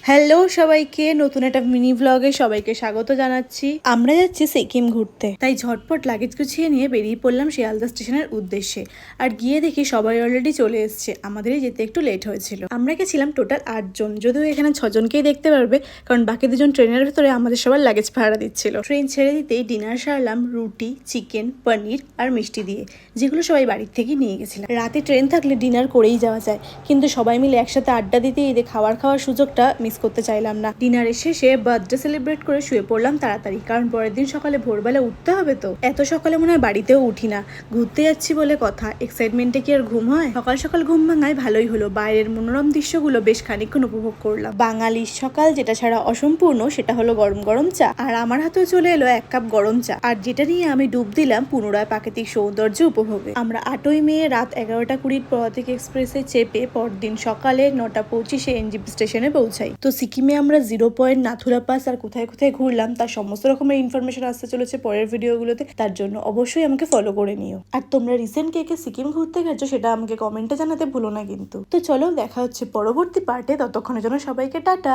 Hello সবাইকে, নতুন একটা মিনি ব্লগে সবাইকে স্বাগত জানাচ্ছি। আমরা যাচ্ছি সিকিম ঘুরতে, তাই ঝটপট লাগেজ গুছিয়ে নিয়ে বেরিয়ে পড়লাম শিয়ালদা স্টেশনের উদ্দেশ্যে। আর গিয়ে দেখি সবাই অলরেডি চলে এসছে, আমাদেরই যেতে একটু লেট হয়েছিল। আমরা গেছিলাম টোটাল 8 জন, যদিও এখানে 6জনকেই দেখতে পারবে, কারণ বাকি 2জন ট্রেনের ভেতরে আমাদের সবার লাগেজ ভাড়া দিচ্ছিল। ট্রেন ছেড়ে দিতেই ডিনার সারলাম রুটি, চিকেন, পনির আর মিষ্টি দিয়ে, যেগুলো সবাই বাড়ির থেকে নিয়ে গেছিলাম। রাতে ট্রেন থাকলে ডিনার করেই যাওয়া যায়, কিন্তু সবাই মিলে একসাথে আড্ডা দিতে দিতে খাওয়ার সুযোগটা মিস করতে চাইলাম না। ডিনারের শেষে বার্থডে সেলিব্রেট করে শুয়ে পড়লাম তাড়াতাড়ি, কারণ পরের দিন সকালে ভোরবেলা উঠতে হবে। তো এত সকালে মনে হয় বাড়িতেও উঠি না, ঘুরতে যাচ্ছি বলে কথা, এক্সাইটমেন্টে কি আর ঘুম হয়? সকাল সকাল ঘুম ভাঙায় ভালোই হলো, বাইরের মনোরম দৃশ্যগুলো বেশ খানিকক্ষণ উপভোগ করলাম। বাঙালির সকাল যেটা ছাড়া অসম্পূর্ণ সেটা হলো গরম গরম চা, আর আমার হাতেও চলে এলো 1 কাপ গরম চা, আর যেটা নিয়ে আমি ডুব দিলাম পুনরায় প্রাকৃতিক সৌন্দর্য উপভোগে। আমরা 8ই মে রাত 11টা 20 পদাতিক এক্সপ্রেসে চেপে পরদিন সকালে 9টা 25 এনজিপি স্টেশনে পৌঁছাই। তো সিকিমে আমরা 0 পয়েন্ট, নাথুলা পাস আর কোথায় কোথায় ঘুরলাম তার সমস্ত রকমের ইনফরমেশন আসতে চলেছে পরের ভিডিওগুলোতে, তার জন্য অবশ্যই আমাকে ফলো করে নিও। আর তোমরা রিসেন্ট কে কে সিকিম ঘুরতে গেছো সেটা আমাকে কমেন্টে জানাতে ভুলো না কিন্তু। তো চলো, দেখা হচ্ছে পরবর্তী পার্টে, ততক্ষণের জন্য সবাইকে টাটা।